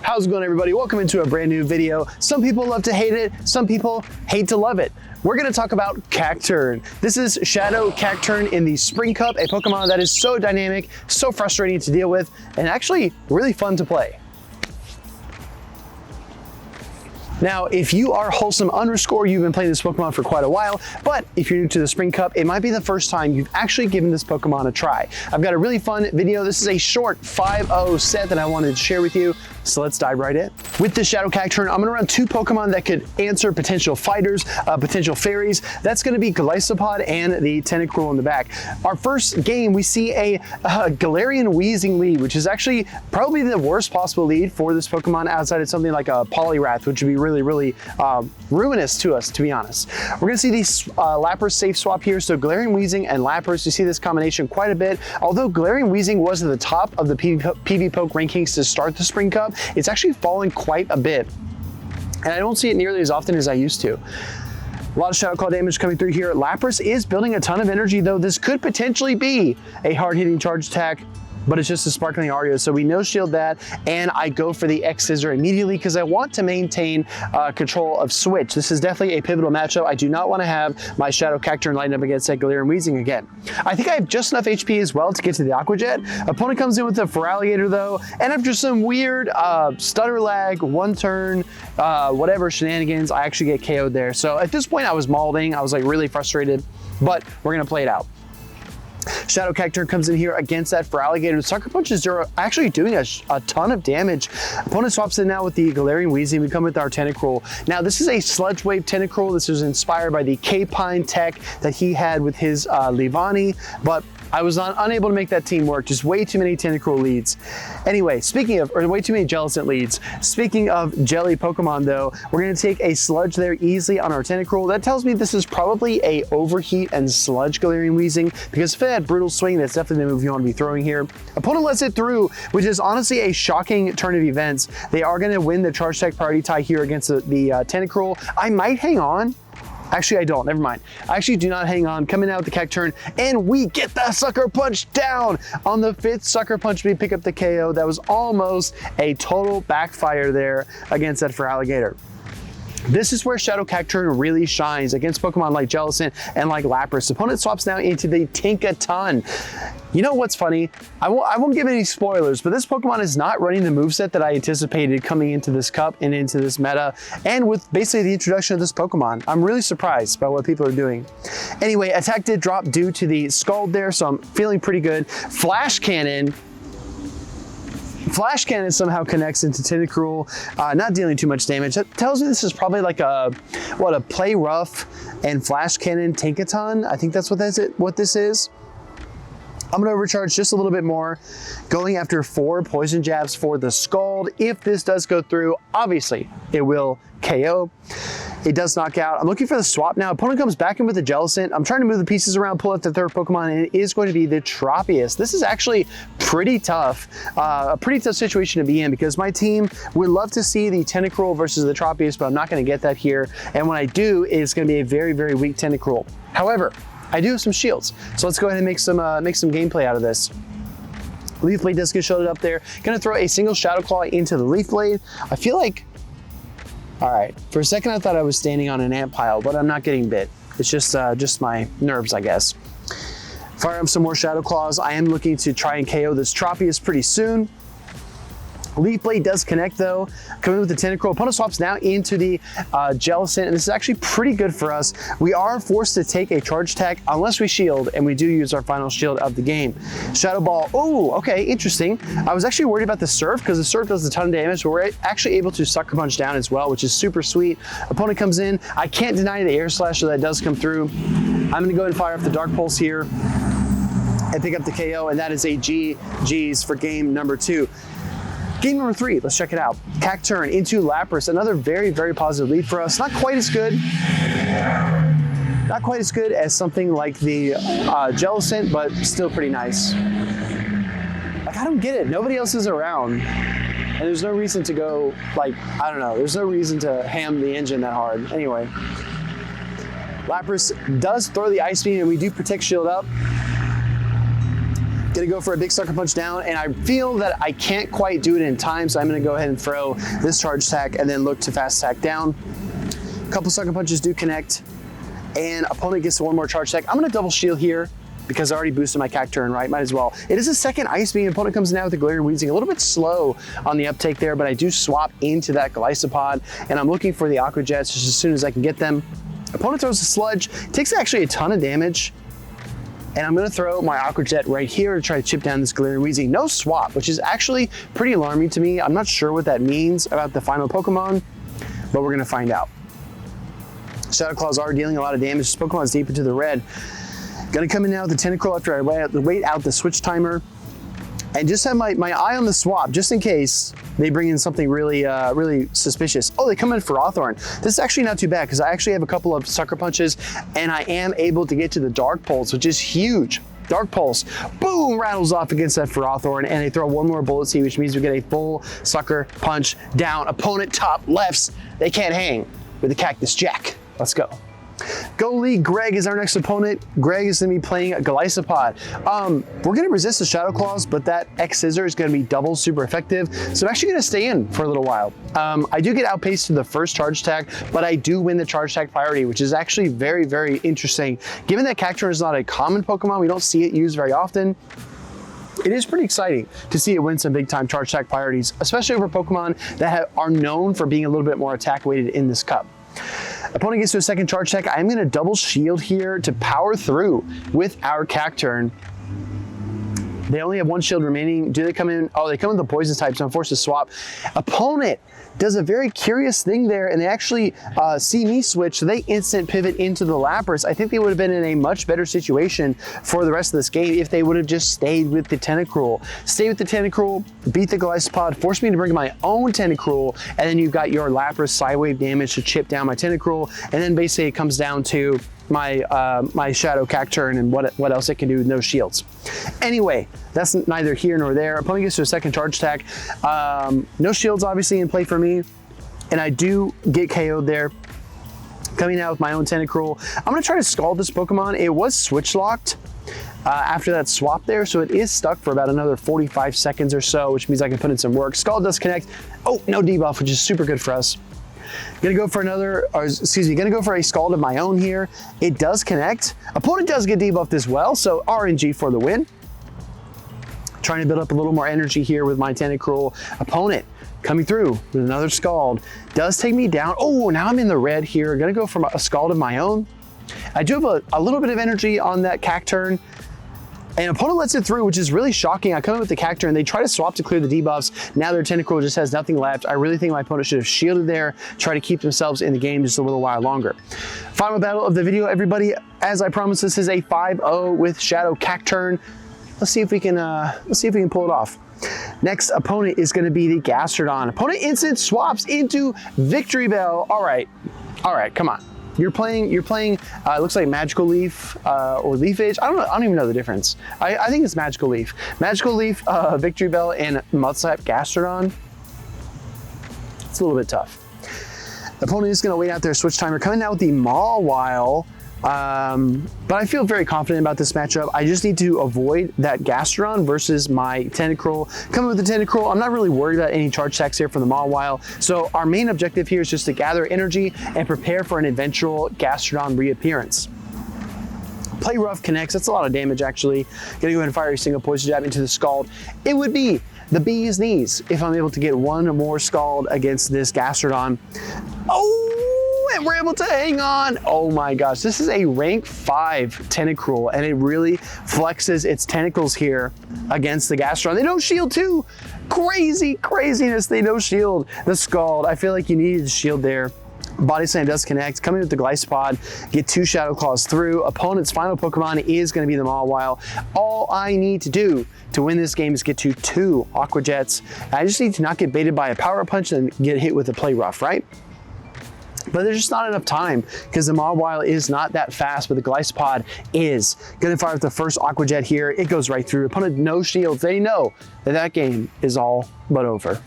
How's it going, everybody? Welcome into a brand new video. Some people love to hate it, some people hate to love it. We're gonna talk about Cacturne. This is Shadow Cacturne in the Spring Cup, a Pokemon that is so dynamic, so frustrating to deal with, and actually really fun to play. Now, if you are wholesome _, you've been playing this Pokemon for quite a while, but if you're new to the Spring Cup, it might be the first time you've actually given this Pokemon a try. I've got a really fun video. This is a short 5-0 set that I wanted to share with you, so let's dive right in. With this Shadow Cacturne, I'm gonna run 2 Pokemon that could answer potential fighters, potential fairies. That's gonna be Golisopod and the Tentacruel in the back. Our first game, we see a Galarian Weezing lead, which is actually probably the worst possible lead for this Pokemon outside of something like a Poliwrath, which would be really ruinous to us, to be honest. We're gonna see these Lapras safe swap here. So Galarian Weezing and Lapras, you see this combination quite a bit. Although Galarian Weezing was at the top of the PV Poke rankings to start the Spring Cup, it's actually fallen quite a bit. And I don't see it nearly as often as I used to. A lot of Shadow Claw damage coming through here. Lapras is building a ton of energy, though this could potentially be a hard-hitting charge attack, but it's just a Sparkling Aria, so we no-shield that, and I go for the X-Scissor immediately because I want to maintain control of Switch. This is definitely a pivotal matchup. I do not want to have my Shadow Cacturne lined up against that Galarian Weezing again. I think I have just enough HP as well to get to the Aqua Jet. Opponent comes in with the Feraligatr though, and after some weird stutter lag, one turn, whatever shenanigans, I actually get KO'd there. So at this point I was mauling, I was like really frustrated, but we're gonna play it out. Shadow Cacturne comes in here against that Feraligatr. Sucker Punches are actually doing a ton of damage. Opponent swaps in now with the Galarian Weezing. We come with our Tentacruel. Now this is a Sludge Wave Tentacruel. This was inspired by the K-Pine tech that he had with his Leavanny, but I was unable to make that team work. Just way too many Tentacruel leads. Anyway, way too many Jellicent leads. Speaking of jelly Pokemon though, we're gonna take a Sludge there easily on our Tentacruel. That tells me this is probably a Overheat and Sludge Galarian Weezing, because if it had Brutal Swing, that's definitely the move you want to be throwing here. Opponent lets it through, which is honestly a shocking turn of events. They are gonna win the Charge Attack priority tie here against the Tentacruel. I might hang on. Actually, I don't, never mind. I actually do not hang on, coming out with the Cacturne, and we get the Sucker Punch down. On the 5th Sucker Punch, we pick up the KO. That was almost a total backfire there against that Feraligatr. This is where Shadow Cacturne really shines against Pokemon like Jellicent and like Lapras. Opponent swaps now into the Tinkaton. You know what's funny? I won't give any spoilers, but this Pokemon is not running the moveset that I anticipated coming into this cup and into this meta, and with basically the introduction of this Pokemon. I'm really surprised by what people are doing. Anyway, attack did drop due to the Scald there, so I'm feeling pretty good. Flash Cannon somehow connects into Tentacruel, not dealing too much damage. That tells me this is probably like a Play Rough and Flash Cannon Tinkaton. I think that's what this is. I'm gonna overcharge just a little bit more, going after 4 Poison Jabs for the Scald. If this does go through, obviously it will KO. It does knock out. I'm looking for the swap now. Opponent comes back in with the Jellicent. I'm trying to move the pieces around, pull out the 3rd Pokemon, and it is going to be the Tropius. This is actually pretty tough, a pretty tough situation to be in, because my team would love to see the Tentacruel versus the Tropius, but I'm not gonna get that here. And when I do, it's gonna be a very, very weak Tentacruel. However, I do have some shields, so let's go ahead and make some gameplay out of this. Leaf Blade does get shielded up there. Gonna throw a single Shadow Claw into the Leaf Blade. I feel like, all right, for a second I thought I was standing on an ant pile, but I'm not getting bit. It's just my nerves, I guess. Fire up some more Shadow Claws. I am looking to try and KO this Tropius pretty soon. Leaf Blade does connect though, coming with the Tentacruel. Opponent swaps now into the Jellicent, and this is actually pretty good for us. We are forced to take a charge attack unless we shield, and we do use our final shield of the game. Shadow Ball, oh, okay, interesting. I was actually worried about the Surf, because the Surf does a ton of damage, but we're actually able to Sucker Punch down as well, which is super sweet. Opponent comes in. I can't deny the Air Slash, so that does come through. I'm gonna go ahead and fire up the Dark Pulse here and pick up the KO, and that is a GG's for game number 2. Game number 3, let's check it out. Cacturne into Lapras, another very, very positive lead for us. Not quite as good as something like the Jellicent, but still pretty nice. Like, I don't get it. Nobody else is around. And there's no reason to go, like, I don't know. There's no reason to ham the engine that hard. Anyway. Lapras does throw the Ice Beam, and we do Protect Shield up. Gonna go for a big sucker punch down, and I feel that I can't quite do it in time, so I'm gonna go ahead and throw this charge attack and then look to fast attack down. A couple sucker punches do connect, and opponent gets one more charge attack. I'm gonna double shield here because I already boosted my Cacturne, right? Might as well. It is a second Ice Beam. Opponent comes in now with the Galarian Weezing. A little bit slow on the uptake there, but I do swap into that Golisopod, and I'm looking for the Aqua Jets just as soon as I can get them. Opponent throws a Sludge, takes actually a ton of damage, and I'm gonna throw my Aqua Jet right here to try to chip down this Galarian Weezing. No swap, which is actually pretty alarming to me. I'm not sure what that means about the final Pokemon, but we're gonna find out. Shadow Claws are dealing a lot of damage. This Pokemon's deep into the red. Gonna come in now with the Tentacruel after I wait out the switch timer, and just have my eye on the swap just in case they bring in something really really suspicious. Oh, they come in for Hawthorne. This is actually not too bad because I actually have a couple of Sucker Punches, and I am able to get to the Dark Pulse, which is huge. Dark Pulse, boom, rattles off against that Ferrothorn, and they throw one more Bullet Seed, which means we get a full Sucker Punch down. Opponent top lefts, they can't hang with the Cactus Jack. Let's go. Go League, Greg is our next opponent. Greg is gonna be playing a Golisopod. We're gonna resist the Shadow Claws, but that X Scissor is gonna be double super effective. So I'm actually gonna stay in for a little while. I do get outpaced to the first charge attack, but I do win the charge attack priority, which is actually very, very interesting. Given that Cacturne is not a common Pokemon, we don't see it used very often. It is pretty exciting to see it win some big time charge attack priorities, especially over Pokemon that are known for being a little bit more attack weighted in this cup. Opponent gets to a second charge attack. I'm going to double shield here to power through with our Cacturne. They only have one shield remaining. Do they come in? Oh, they come in the poison type, so I'm forced to swap. Opponent does a very curious thing there, and they actually see me switch, so they instant pivot into the Lapras. I think they would have been in a much better situation for the rest of this game if they would have just stayed with the Tentacruel. Stay with the Tentacruel, beat the Golisopod, force me to bring my own Tentacruel, and then you've got your Lapras Psywave damage to chip down my Tentacruel, and then basically it comes down to my Shadow Cacturne and what else it can do with no shields. Anyway, that's neither here nor there. Opponent gets to a second charge attack. No shields obviously in play for me, and I do get KO'd there. Coming out with my own Tentacruel. I'm gonna try to scald this Pokemon. It was switch locked after that swap there, so it is stuck for about another 45 seconds or so, which means I can put in some work. Scald does connect. Oh, no debuff, which is super good for us. Gonna go for gonna go for a Scald of my own here. It does connect. Opponent does get debuffed as well, so RNG for the win. Trying to build up a little more energy here with my Tentacruel. Opponent coming through with another Scald. Does take me down. Oh, now I'm in the red here. Gonna go for a Scald of my own. I do have a little bit of energy on that Cacturne, and opponent lets it through, which is really shocking. I come in with the Cacturne, and they try to swap to clear the debuffs. Now their Tentacruel just has nothing left. I really think my opponent should have shielded there, try to keep themselves in the game just a little while longer. Final battle of the video, everybody. As I promised, this is a 5-0 with Shadow Cacturne. Let's see if we can pull it off. Next opponent is going to be the Gastrodon. Opponent instant swaps into Victory Bell. All right, come on. You're playing. It looks like Magical Leaf or Leaf Age. I don't even know the difference. I think it's Magical Leaf. Magical Leaf, Victory Bell, and Mudslap Gastrodon. It's a little bit tough. The opponent is going to wait out their switch timer. Coming out with the Mawile. But I feel very confident about this matchup. I just need to avoid that Gastrodon versus my Tentacruel. Coming with the Tentacruel, I'm not really worried about any charge attacks here from the Mawile. So our main objective here is just to gather energy and prepare for an eventual Gastrodon reappearance. Play Rough connects. That's a lot of damage actually. Gonna go ahead and fire a single poison jab into the Scald. It would be the bee's knees if I'm able to get one more Scald against this Gastrodon. Oh! And we're able to hang on. Oh my gosh, this is a rank 5 Tentacruel, and it really flexes its tentacles here against the Gastrodon. They don't shield too. Craziness, they don't shield. The Scald, I feel like you needed to shield there. Body Slam does connect. Coming with the Golisopod, get 2 Shadow Claws through. Opponent's final Pokemon is going to be the Mawile. All I need to do to win this game is get to 2 Aqua Jets. I just need to not get baited by a Power Punch and get hit with a Play Rough, right? But there's just not enough time because the Mawile is not that fast, but the Golisopod is. Gonna fire with the first Aqua Jet here. It goes right through. Opponent no shields. They know that that game is all but over.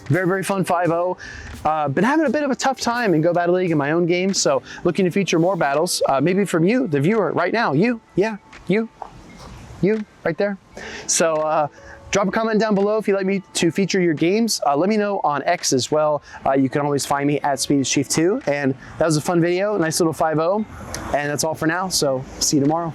Very, very fun 5-0. Been having a bit of a tough time in Go Battle League in my own game, so looking to feature more battles, maybe from you, the viewer, right now. You you right there. So drop a comment down below if you'd like me to feature your games. Let me know on X as well. You can always find me at SpeedIsChief2. And that was a fun video, nice little 5-0. And that's all for now, so see you tomorrow.